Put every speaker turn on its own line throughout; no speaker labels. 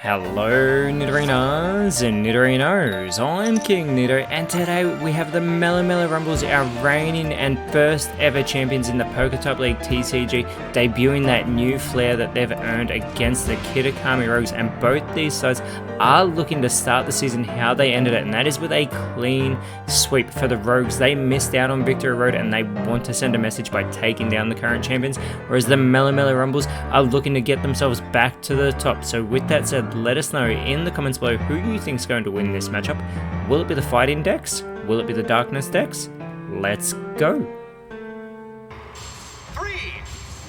Hello Nidorinas and Nidorinos, I'm KingNido, and today we have the Mellow Rumbles, our reigning and first ever champions in the PokeType League TCG, debuting that new flair that they've earned against the Kitakami Rogues, and both these sides are looking to start the season how they ended it, and that is with a clean sweep for the Rogues. They missed out on Victory Road and they want to send a message by taking down the current champions, whereas the Mellow Rumbles are looking to get themselves back to the top. So with that said, let us know in the comments below who you think is going to win this matchup. Will it be the Fighting decks? Will it be the Darkness decks? Let's go!
3,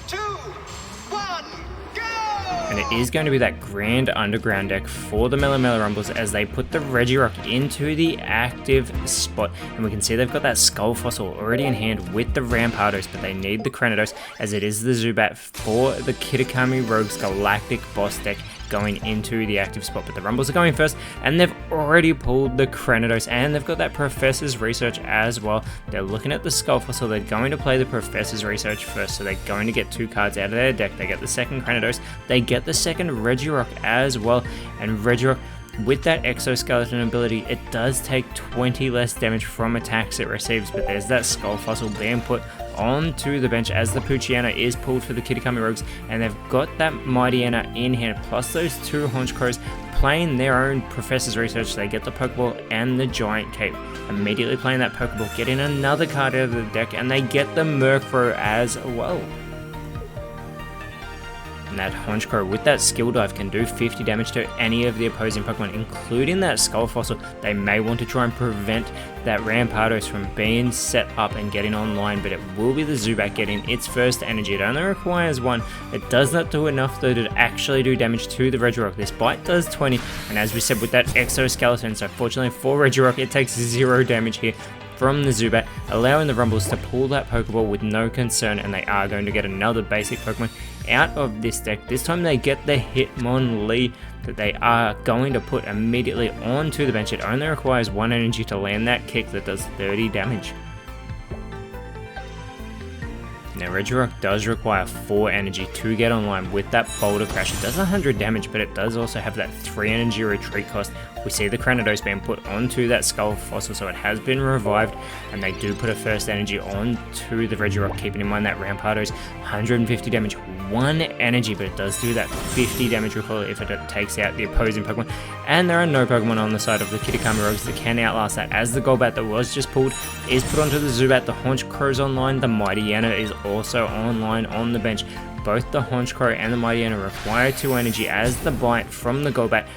2, 1, go!
And it is going to be that Grand Underground deck for the Mellow Rumbles as they put the Regirock into the active spot. And we can see they've got that Skull Fossil already in hand with the Rampardos, but they need the Cranidos as it is the Zubat for the Kitakami Rogues Galactic Boss deck going into the active spot. But the Rumbles are going first and they've already pulled the Cranidos and they've got that Professor's Research as well. They're looking at the Skull Fossil, they're going to play the Professor's Research first, so they're going to get 2 cards out of their deck. They get the second Cranidos, they get the second Regirock as well, and Regirock with that exoskeleton ability, it does take 20 less damage from attacks it receives, but there's that Skull Fossil being put onto the bench as the Poochyena is pulled for the Kitakami Rogues, and they've got that Mightyena in hand, plus those 2 Honchkrows playing their own Professor's Research. They get the Pokeball and the Giant Cape. Immediately playing that Pokeball, getting another card out of the deck, and they get the Murkrow as well. And that Honchkrow with that Skill Dive can do 50 damage to any of the opposing Pokemon, including that Skull Fossil. They may want to try and prevent that Rampardos from being set up and getting online, but it will be the Zubat getting its first energy. It only requires 1. It does not do enough though to actually do damage to the Regirock. This bite does 20, and as we said with that exoskeleton, so fortunately for Regirock, it takes 0 damage here from the Zubat, allowing the Rumbles to pull that Pokeball with no concern, and they are going to get another basic Pokemon out of this deck. This time they get the Hitmonlee that they are going to put immediately onto the bench. It only requires 1 energy to land that kick that does 30 damage. Now Regirock does require 4 energy to get online with that Boulder Crash. It does 100 damage, but it does also have that 3 energy retreat cost. We see the Cranidos being put onto that Skull Fossil, so it has been revived, and they do put a first energy onto the Regirock, keeping in mind that Rampardos 150 damage, 1 energy, but it does do that 50 damage recoil if it takes out the opposing Pokemon. And there are no Pokemon on the side of the Kitakami Rogues that can outlast that, as the Golbat that was just pulled is put onto the Zubat, the Honchkrow's online, the Mightyena is also online on the bench. Both the Honchkrow and the Mightyena require 2 energy as the bite from the Golbat,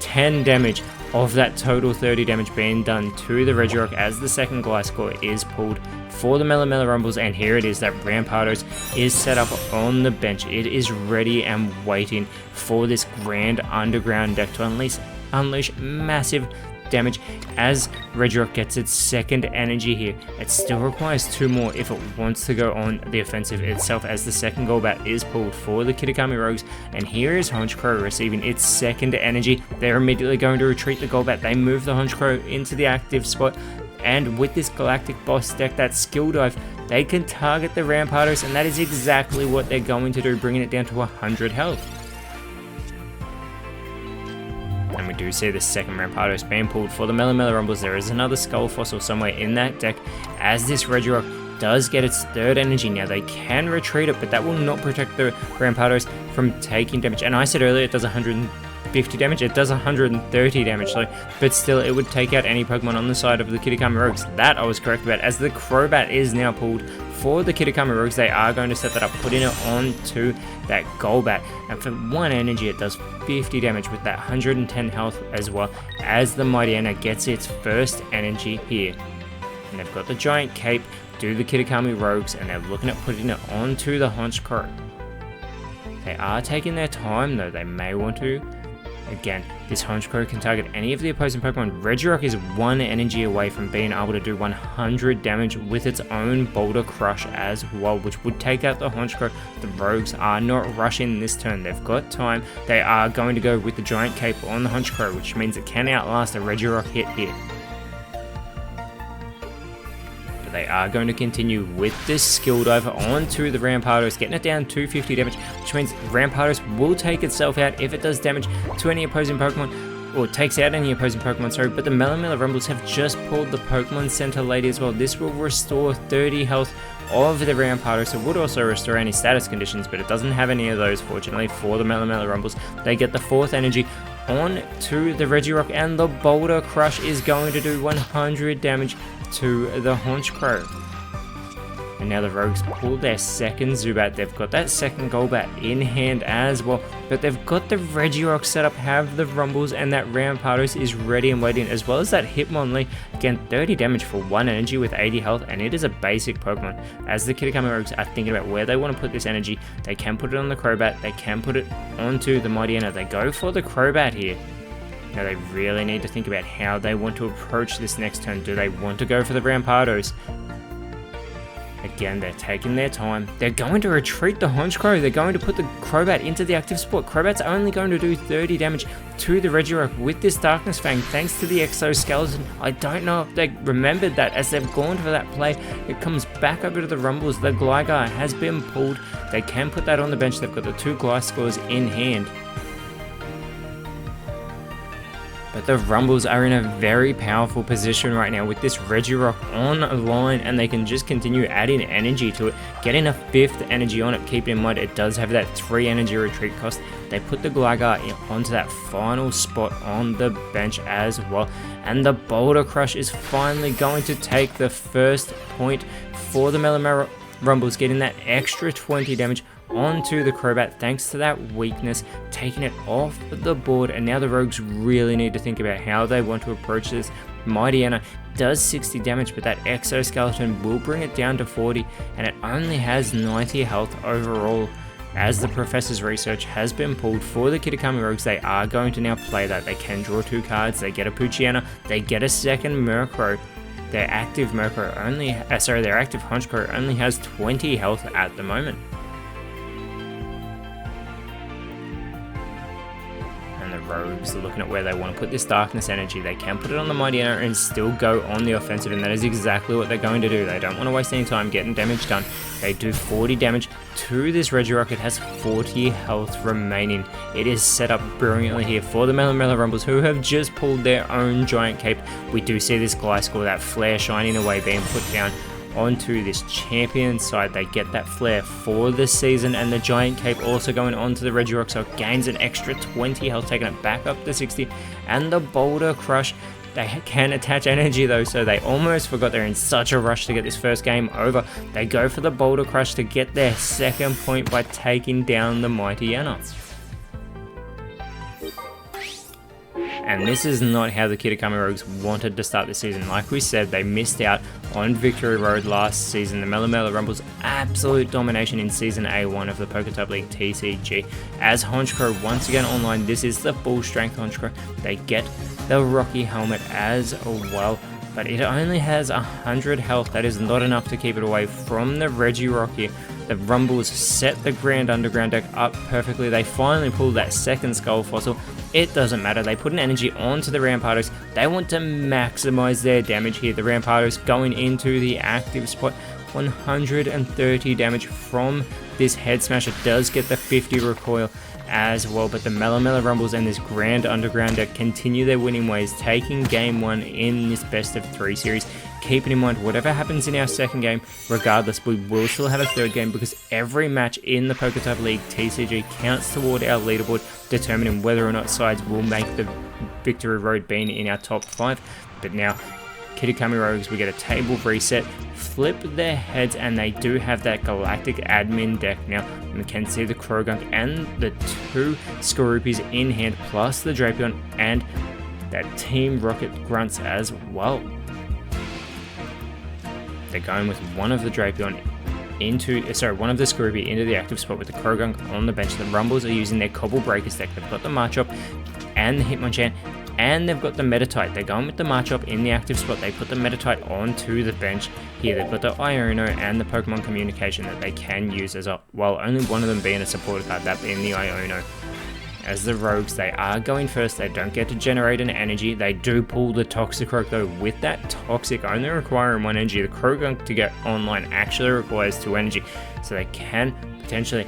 10 damage of that total 30 damage being done to the Regirock as the second Gliscor is pulled for the Mellow Rumbles, and here it is that Rampardos is set up on the bench. It is ready and waiting for this Grand Underground deck to unleash massive damage as Regirock gets its second energy here. It still requires 2 more if it wants to go on the offensive itself, as the second Golbat is pulled for the Kitakami Rogues, and here is Honchkrow receiving its second energy. They're immediately going to retreat the Golbat. They move the Honchkrow into the active spot, and with this Galactic Boss deck, that Skill Dive, they can target the Rampardos, and that is exactly what they're going to do, bringing it down to 100 health. And we do see the second Rampardos being pulled for the Mellow Rumbles. There is another Skull Fossil somewhere in that deck as this Regirock does get its 3rd energy. Now they can retreat it, but that will not protect the Rampardos from taking damage. And I said earlier it does 150 damage, it does 130 damage, so, but still it would take out any Pokemon on the side of the Kitakami Rogues. That I was correct about, as the Crobat is now pulled for the Kitakami Rogues. They are going to set that up, putting it onto that Golbat, and for 1 energy it does 50 damage with that 110 health as well, as the Mightyena gets its first energy here. And they've got the Giant Cape, do the Kitakami Rogues, and they're looking at putting it onto the Honchkrow. They are taking their time though, they may want to. Again, this Honchkrow can target any of the opposing Pokemon. Regirock is 1 energy away from being able to do 100 damage with its own Boulder Crush as well, which would take out the Honchkrow. The Rogues are not rushing this turn. They've got time. They are going to go with the Giant Cape on the Honchkrow, which means it can outlast a Regirock hit here. they are going to continue with this skill dive onto the Rampardos, getting it down to 50 damage, which means Rampardos will take itself out if it does damage to any opposing Pokemon, or takes out any opposing Pokemon, sorry, but the Melamela Rumbles have just pulled the Pokemon Center Lady as well. This will restore 30 health of the Rampardos. It would also restore any status conditions, but it doesn't have any of those, fortunately, for the Melamela Rumbles. They get the 4th energy on to the Regirock, and the Boulder Crush is going to do 100 damage to the Honchkrow. And now the Rogues pull their second Zubat. They've got that second Golbat in hand as well, but they've got the Regirock set up, have the Rumbles, and that Rampardos is ready and waiting, as well as that Hitmonlee. Again, 30 damage for 1 energy with 80 health, and it is a basic Pokemon. As the Kitakami Rogues are thinking about where they want to put this energy, they can put it on the Crobat, they can put it onto the Mightyena. They go for the Crobat here. Now they really need to think about how they want to approach this next turn. Do they want to go for the Rampardos? Again, they're taking their time. They're going to retreat the Honchkrow. They're going to put the Crobat into the active spot. Crobat's only going to do 30 damage to the Regirock with this Darkness Fang, thanks to the Exoskeleton. I don't know if they remembered that as they've gone for that play. It comes back over to the Rumbles. The Gligar has been pulled. They can put that on the bench. They've got the 2 Gliscors in hand. But the Rumbles are in a very powerful position right now with this Regirock on line, and they can just continue adding energy to it, getting a 5th energy on it. Keep in mind, it does have that 3 energy retreat cost. They put the Gligar onto that final spot on the bench as well, and the Boulder Crush is finally going to take the first point for the Melamela Rumbles, getting that extra 20 damage onto the Crobat thanks to that weakness, taking it off the board. And now the Rogues really need to think about how they want to approach this. Mightyena does 60 damage, but that Exoskeleton will bring it down to 40, and it only has 90 health overall. As the Professor's research has been pulled for the Kitakami Rogues, they are going to now play that. They can draw 2 cards, they get a Poochyena, they get a second Murkrow. Their active Murkrow only, their active Honchkrow only has 20 health at the moment. Rogues are looking at where they want to put this Darkness energy. They can put it on the Mightyena and still go on the offensive, and that is exactly what they're going to do. They don't want to waste any time getting damage done. They do 40 damage to this Regirock. It has 40 health remaining. It is set up brilliantly here for the Melamela Rumbles, who have just pulled their own Giant Cape. We do see this Gliscor, that flare shining away, being put down onto this champion side. They get that flare for the season, and the Giant Cape also going onto the Regirock, so it gains an extra 20 health, taking it back up to 60. And the Boulder Crush, they can attach energy though, so they almost forgot. They're in such a rush to get this first game over. They go for the Boulder Crush to get their second point by taking down the Mightyena. And this is not how the Kitakami Rogues wanted to start the season. Like we said, they missed out on Victory Road last season. The Melamela Rumbles absolute domination in Season A1 of the PokeType League TCG. As Honchkrow once again online, this is the full strength Honchkrow. They get the Rocky Helmet as well, but it only has 100 health. That is not enough to keep it away from the Regirock here. The Rumbles set the Grand Underground deck up perfectly. They finally pulled that second Skull Fossil. It doesn't matter. They put an energy onto the Rampardos. They want to maximize their damage here. The Rampardos going into the active spot. 130 damage from this Head Smash. It does get the 50 recoil as well, but the Melamela Rumbles and this Grand Underground deck continue their winning ways, taking game 1 in this best of 3 series. Keeping in mind, whatever happens in our second game, regardless, we will still have a third game, because every match in the PokeType League TCG counts toward our leaderboard, determining whether or not sides will make the Victory Road being in our top 5. But now, Kitakami Rogues, we get a table reset, flip their heads, and they do have that Galactic Admin deck now. We can see the Krogunk and the 2 Skorupies in hand, plus the Drapion and that Team Rocket Grunts as well. They're going with one of the Drapion one of the Skorupi into the active spot with the Krogunk on the bench. The Rumbles are using their Cobble Breakers deck. They've got the Marchop and the Hitmonchan, and they've got the Meditite. They're going with the Marchop in the active spot. They put the Meditite onto the bench here. They've got the Iono and the Pokemon Communication that they can use as well, only one of them being a supporter card, that being the Iono. as the Rogues, they are going first. They don't get to generate an energy. They do pull the Toxicroak though. With that Toxic only requiring 1 energy, the Krogunk to get online actually requires 2 energy. So they can potentially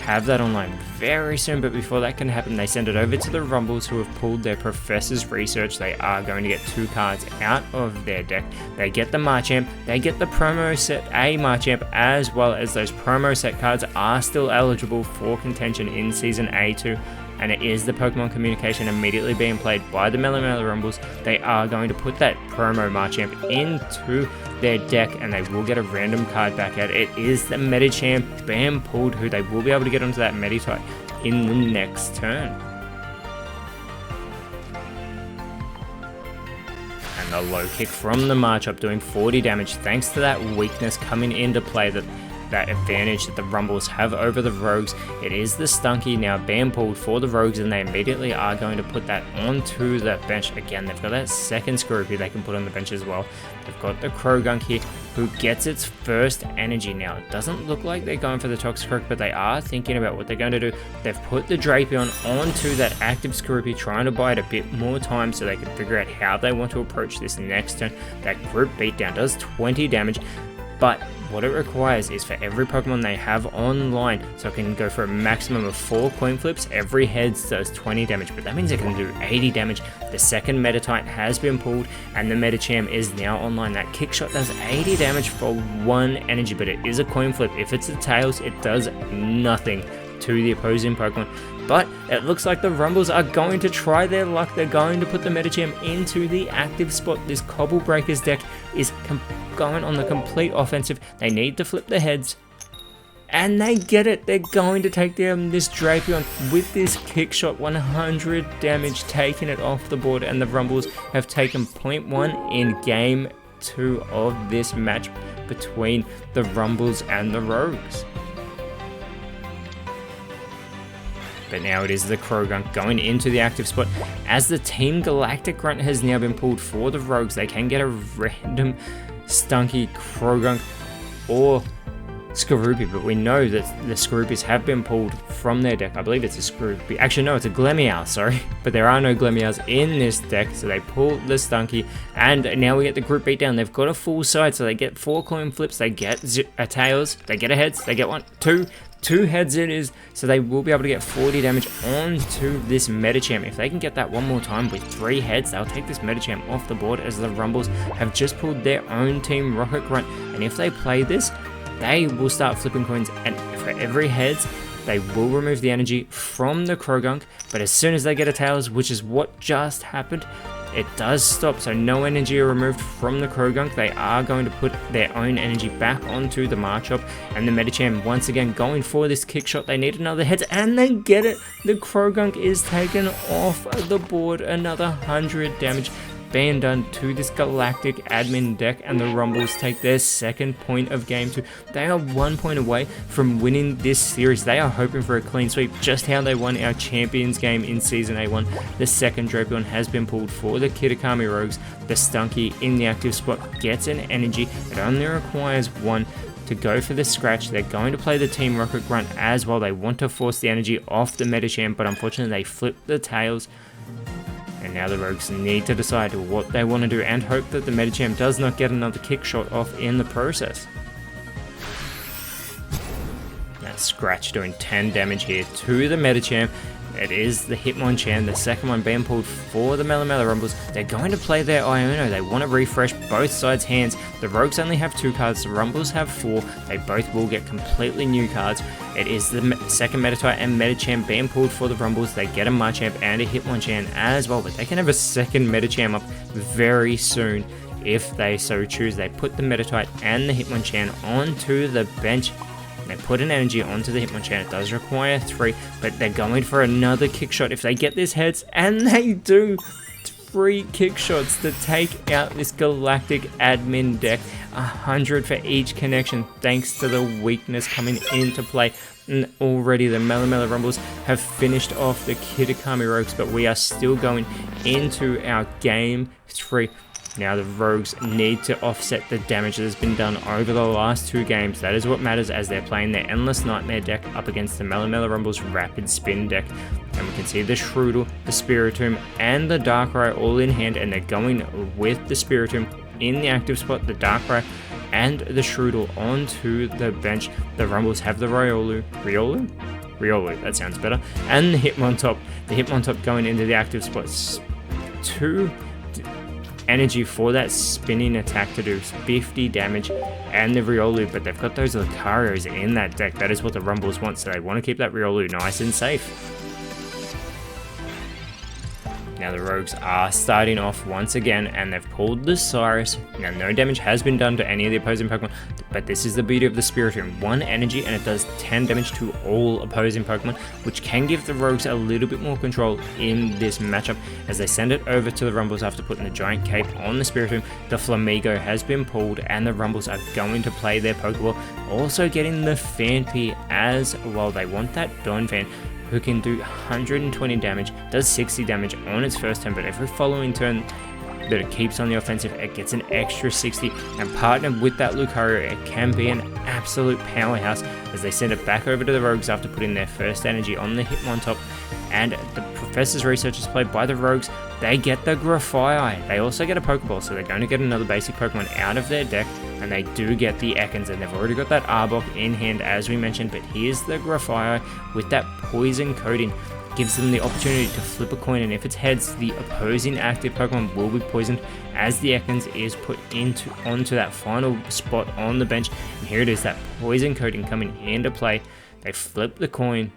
have that online very soon, but before that can happen, they send it over to the Rumbles, who have pulled their Professor's Research. They are going to get 2 cards out of their deck. They get the Marchamp, they get the promo set A Marchamp, as well as those promo set cards are still eligible for contention in Season A2. And it is the Pokemon Communication immediately being played by the Melemele Rumbles. They are going to put that promo Marchamp into their deck, and they will get a random card back out. It is the Medicham being pulled, who they will be able to get onto that Meditite in the next turn. And the low kick from the Marchop doing 40 damage thanks to that weakness coming into play, that advantage that the Rumbles have over the Rogues. It is the Stunky now being pulled for the Rogues, and they immediately are going to put that onto the bench. Again, they've got that second Skorupi they can put on the bench as well. They've got the Krogunk here, who gets its first energy now. It doesn't look like they're going for the Toxicroak, but they are thinking about what they're going to do. They've put the Drapion onto that active Skorupi, trying to buy it a bit more time so they can figure out how they want to approach this next turn. That group beatdown does 20 damage, but what it requires is for every Pokemon they have online, so it can go for a maximum of 4 coin flips. Every heads does 20 damage, but that means it can do 80 damage. The second Meditite has been pulled, and the Medicham is now online. That kick shot does 80 damage for 1 energy, but it is a coin flip. If it's a Tails, it does nothing to the opposing Pokemon. But it looks like the Rumbles are going to try their luck. They're going to put the Medicham into the active spot. This Cobble Breakers deck is going on the complete offensive. They need to flip the heads, and they get it. They're going to take down this Drapion with this kick shot, 100 damage, taking it off the board, and the Rumbles have taken 0.1 in game 2 of this match between the Rumbles and the Rogues. But now it is the Krogunk going into the active spot. As the Team Galactic Grunt has now been pulled for the Rogues, they can get a random Stunky, Krogunk, or Skorupi, but we know that the Skorupis have been pulled from their deck. I believe it's a Skorupi. Actually, no, it's a Glemeow, sorry. But there are no Glemeows in this deck, so they pull the Stunky, and now we get the group beatdown. They've got a full side, so they get 4 coin flips, they get a Tails, they get a Heads, they get 1, 2 heads it is, so they will be able to get 40 damage onto this Medicham. If they can get that one more time with 3 heads, they'll take this Medicham off the board, as the Rumbles have just pulled their own Team Rocket Grunt. And if they play this, they will start flipping coins, and for every heads, they will remove the energy from the Krogunk. But as soon as they get a Tails, which is what just happened, it does stop, so no energy are removed from the Krogunk. They are going to put their own energy back onto the Marchop, and the Medicham once again going for this kick shot. They need another heads, and they get it. The Krogunk is taken off the board. Another 100 damage being done to this Galactic admin deck, and the Rumbles take their second point of game 2. They are 1 point away from winning this series. They are hoping for a clean sweep, just how they won our Champions game in Season A1. The second Drapion has been pulled for the Kitakami Rogues. The Stunky in the active spot gets an energy. It only requires 1 to go for the scratch. They're going to play the Team Rocket Grunt as well. They want to force the energy off the Medicham, but unfortunately they flip the Tails. And now the Rogues need to decide what they want to do, and hope that the Medicham does not get another kick shot off in the process. That scratch doing 10 damage here to the Medicham. It is the Hitmonchan, the second one being pulled for the Melemele Rumbles. They're going to play their Iono. They want to refresh both sides' hands. The Rogues only have 2 cards, the Rumbles have 4. They both will get completely new cards. It is the second Meditite and Medicham being pulled for the Rumbles. They get a Marchamp and a Hitmonchan as well, but they can have a second Medicham up very soon if they so choose. They put the Meditite and the Hitmonchan onto the bench. They put an energy onto the Hitmonchan. It does require 3, but they're going for another kick shot if they get this heads, and they do. 3 kick shots to take out this Galactic admin deck. 100 for each connection, thanks to the weakness coming into play. And already the Melemele Rumbles have finished off the Kitakami Rogues, but we are still going into our game 3. Now the Rogues need to offset the damage that has been done over the last 2 games. That is what matters as they're playing their Endless Nightmare deck up against the Melamela Rumble's Rapid Spin deck. And we can see the Shroodle, the Spiritomb, and the Darkrai all in hand, and they're going with the Spiritomb in the active spot, the Darkrai, and the Shroodle onto the bench. The Rumbles have the Riolu, that sounds better, and the Hitmontop. The Hitmontop going into the active spots. 2 energy for that spinning attack to do 50 damage, and the Riolu, but they've got those Lucarios in that deck. That is what the Rumbles want, so they want to keep that Riolu nice and safe. Now the Rogues are starting off once again, and they've pulled the Cyrus. Now no damage has been done to any of the opposing Pokemon, but this is the beauty of the Spiritomb. 1 energy and it does 10 damage to all opposing Pokemon, which can give the Rogues a little bit more control in this matchup as they send it over to the Rumbles after putting the Giant Cape on the Spiritomb. The Flamigo has been pulled and the Rumbles are going to play their Pokeball, also getting the Phanpy as well. They want that Donphan, who can do 120 damage, does 60 damage on its first turn, but every following turn that it keeps on the offensive, it gets an extra 60, and partnered with that Lucario, it can be an absolute powerhouse as they send it back over to the Rogues after putting their first energy on the Hitmontop. And the Professor's Research is played by the Rogues. They get the Grafaiai. They also get a Pokeball, so they're going to get another basic Pokemon out of their deck, and they do get the Ekans, and they've already got that Arbok in hand as we mentioned, but here's the Grafaiai with that Poison Coating. Gives them the opportunity to flip a coin, and if it's heads, the opposing active Pokemon will be poisoned as the Ekans is put onto that final spot on the bench. And here it is, that Poison Coating coming into play. They flip the coin,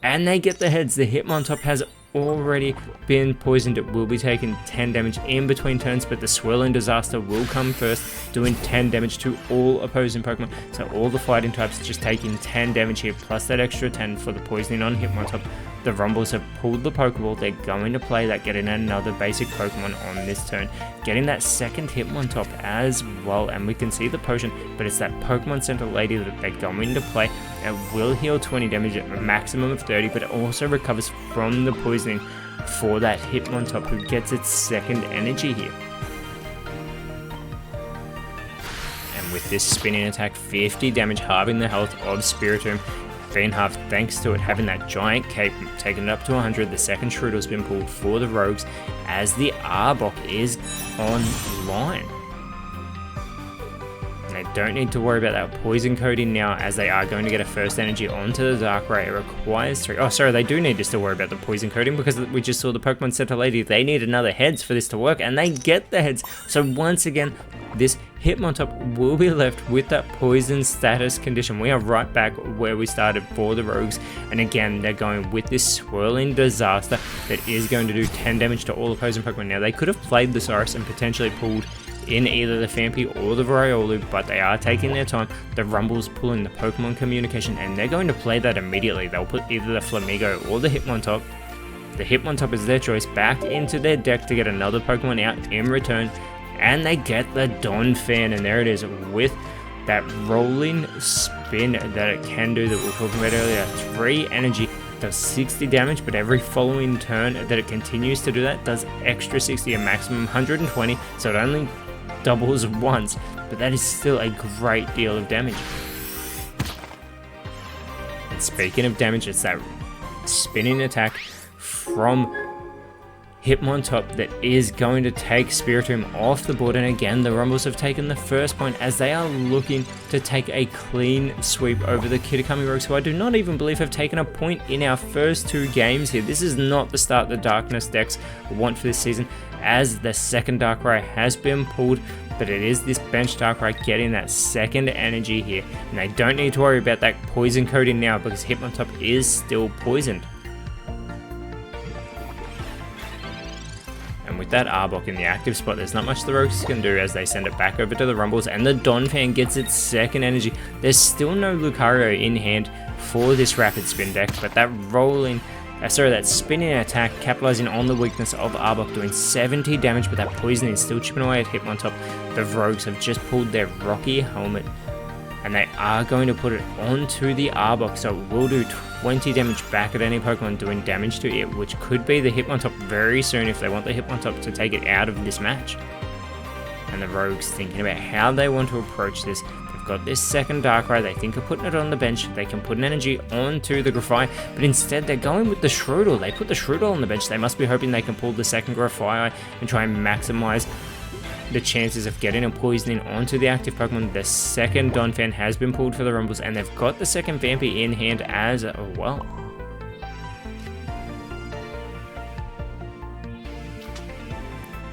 and they get the heads. The Hitmontop has already been poisoned. It will be taking 10 damage in between turns, but the Swirling Disaster will come first, doing 10 damage to all opposing Pokemon. So all the fighting types just taking 10 damage here, plus that extra 10 for the poisoning on Hitmontop. The Rumbles have pulled the Pokeball. They're going to play that, getting another basic Pokemon on this turn, getting that second Hitmontop as well, and we can see the potion, but it's that Pokemon Center Lady that they're going to play. It will heal 20 damage at a maximum of 30, but it also recovers from the poisoning for that Hitmontop, who gets its second energy here. And with this spinning attack, 50 damage, halving the health of Spiritomb. Being halved thanks to it having that Giant Cape, taking it up to 100. The second Shroodle's been pulled for the Rogues as the Arbok is online. And they don't need to worry about that Poison Coating now, as they are going to get a first energy onto the Darkrai. It requires 3. Oh, sorry, they do need to still worry about the Poison Coating because we just saw the Pokemon Center Lady. They need another heads for this to work, and they get the heads. So once again, this Hitmontop will be left with that poison status condition. We are right back where we started for the Rogues, and again they're going with this Swirling Disaster that is going to do 10 damage to all opposing Pokemon. Now they could have played the Cyrus and potentially pulled in either the Phanpy or the Riolu, but they are taking their time. The Rumble's pulling the Pokemon Communication, and they're going to play that immediately. They'll put either the Flamigo or the Hitmontop. The Hitmontop is their choice back into their deck to get another Pokemon out in return. And they get the Donphan, and there it is with that rolling spin that it can do that we were talking about earlier. 3 energy, does 60 damage, but every following turn that it continues to do that does extra 60, a maximum 120, so it only doubles once, but that is still a great deal of damage. And speaking of damage, it's that spinning attack from Hitmontop that is going to take Spiritomb off the board, and again the Rumbles have taken the first point as they are looking to take a clean sweep over the Kitakami Rogues, who I do not even believe have taken a point in our first 2 games here. This is not the start the Darkness decks want for this season, as the second Darkrai has been pulled, but it is this bench Darkrai getting that second energy here, and they don't need to worry about that Poison Coating now because Hitmontop is still poisoned. And with that Arbok in the active spot, there's not much the Rogues can do as they send it back over to the Rumbles, and the Donphan gets its second energy. There's still no Lucario in hand for this Rapid Spin deck, but that that spinning attack capitalizing on the weakness of Arbok, doing 70 damage, but that poisoning is still chipping away at Hitmontop. The Rogues have just pulled their Rocky Helmet, and they are going to put it onto the Arbok, so it will do 20 damage back at any Pokemon doing damage to it, which could be the Hitmontop very soon if they want the Hitmontop to take it out of this match. And the Rogues thinking about how they want to approach this. They've got this second Darkrai, they think of putting it on the bench, they can put an energy onto the Grafaiai, but instead they're going with the Shroodle. They put the Shroodle on the bench, they must be hoping they can pull the second Grafaiai and try and maximize the chances of getting a poisoning onto the active Pokemon. The second Donphan has been pulled for the Rumbles, and they've got the second Vampy in hand as well.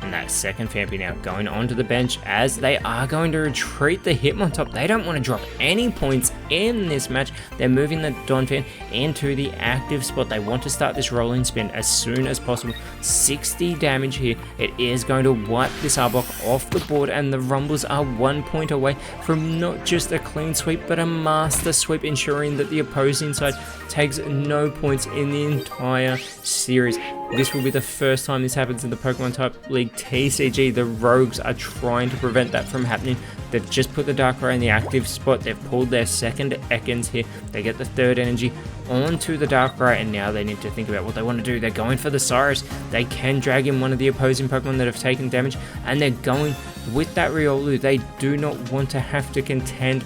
And that second Vampy now going onto the bench as they are going to retreat the Hitmontop. They don't want to drop any points in this match. They're moving the Donphan into the active spot. They want to start this rolling spin as soon as possible. 60 damage here. It is going to wipe this Arbok off the board, and the Rumbles are 1 point away from not just a clean sweep, but a master sweep, ensuring that the opposing side takes no points in the entire series. This will be the first time this happens in the PokeType League TCG. The Rogues are trying to prevent that from happening. They've just put the Darkrai in the active spot. They've pulled their second Ekans here. They get the third energy onto the Darkrai, and now they need to think about what they want to do. They're going for the Cyrus. They can drag in one of the opposing Pokemon that have taken damage, and they're going with that Riolu. They do not want to have to contend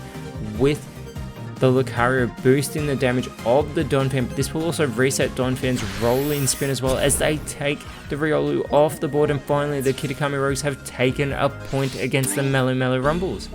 with the Lucario, boosting the damage of the Donphan. This will also reset Donphan's rolling spin as well, as they take the Riolu off the board, and finally the Kitakami Rogues have taken a point against the Melomelo Rumbles.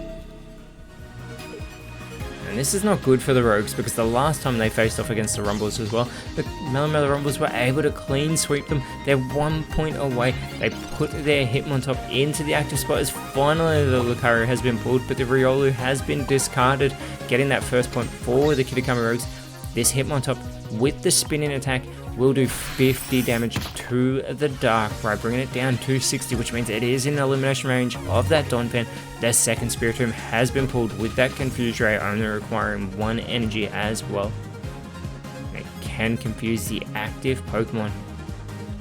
And this is not good for the Rogues, because the last time they faced off against the Rumbles as well, the Melomelo Rumbles were able to clean sweep them. They're 1 point away. They put their Hitmontop into the active spot as finally the Lucario has been pulled, but the Riolu has been discarded, getting that first point for the Kitakami Rogues. This Hitmontop with the spinning attack will do 50 damage to the Darkrai, bringing it down to 60, which means it is in elimination range of that Donphan. Their second Spiritomb has been pulled with that Confuse Ray, only requiring 1 energy as well. It can confuse the active Pokemon,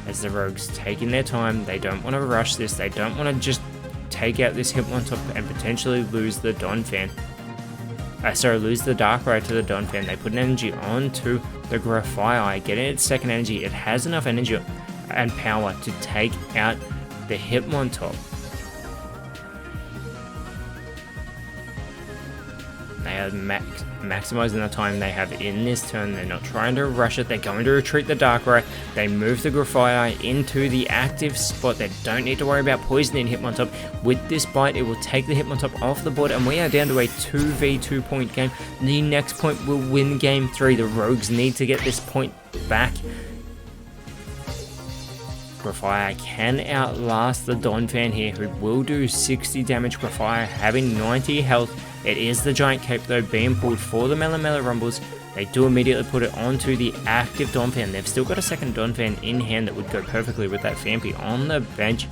as the Rogues taking their time. They don't want to rush this. They don't want to just take out this Hitmontop and potentially lose the Donphan. Lose the Darkrai to the Donphan. They put an energy onto the Grafaiai, getting its second energy. It has enough energy and power to take out the Hitmontop. They are maximizing the time they have in this turn. They're not trying to rush it. They're going to retreat the Darkrai. They move the Grafaiai into the active spot. They don't need to worry about poisoning Hitmontop. With this bite, it will take the Hitmontop off the board, and we are down to a 2v2 point game. The next point will win game 3. The Rogues need to get this point back. Grafaiai can outlast the Donphan here, who will do 60 damage. Grafaiai having 90 health. It is the Giant Cape though being pulled for the Melomelo Rumbles. They do immediately put it onto the active Donphan. They've still got a second Donphan in hand that would go perfectly with that Vampy on the bench.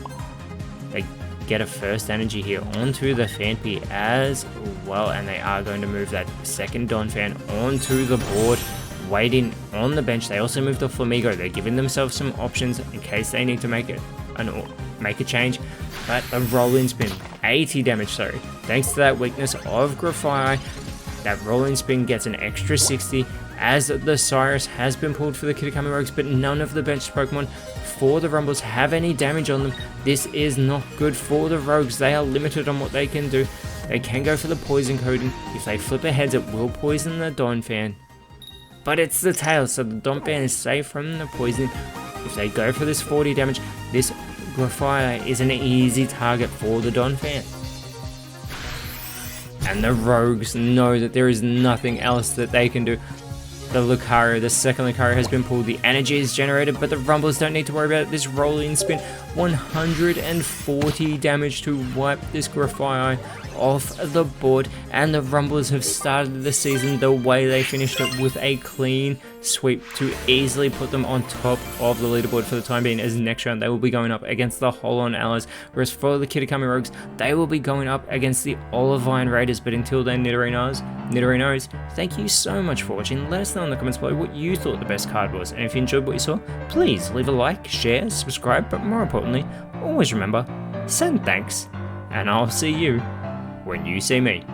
They get a first energy here onto the Vampy as well, and they are going to move that second Donphan onto the board, waiting on the bench. They also move the Flamigo. They're giving themselves some options in case they need to make a change. But a rolling spin, 80 damage, sorry. Thanks to that weakness of Grafaiai, that rolling spin gets an extra 60, as the Cyrus has been pulled for the Kitakami Rogues, but none of the benched Pokemon for the Rumbles have any damage on them. This is not good for the Rogues. They are limited on what they can do. They can go for the poison coating. If they flip their heads, it will poison the Donphan. But it's the tail, so the Donphan is safe from the poison. If they go for this 40 damage, this Grafaiai is an easy target for the Donphan. And the Rogues know that there is nothing else that they can do. The Lucario, the second Lucario has been pulled, the energy is generated, but the Rumbles don't need to worry about it. This rolling spin, 140 damage to wipe this Grafaiai off the board, and the Rumbles have started the season the way they finished it, with a clean sweep to easily put them on top of the leaderboard for the time being, as next round they will be going up against the Holon Allies, whereas for the Kitakami Rogues, they will be going up against the Olivine Raiders. But until then, Nidorinos, thank you so much for watching. Let us know in the comments below what you thought the best card was, and if you enjoyed what you saw, please leave a like, share, subscribe, but more importantly, always remember, send thanks, and I'll see you when you see me.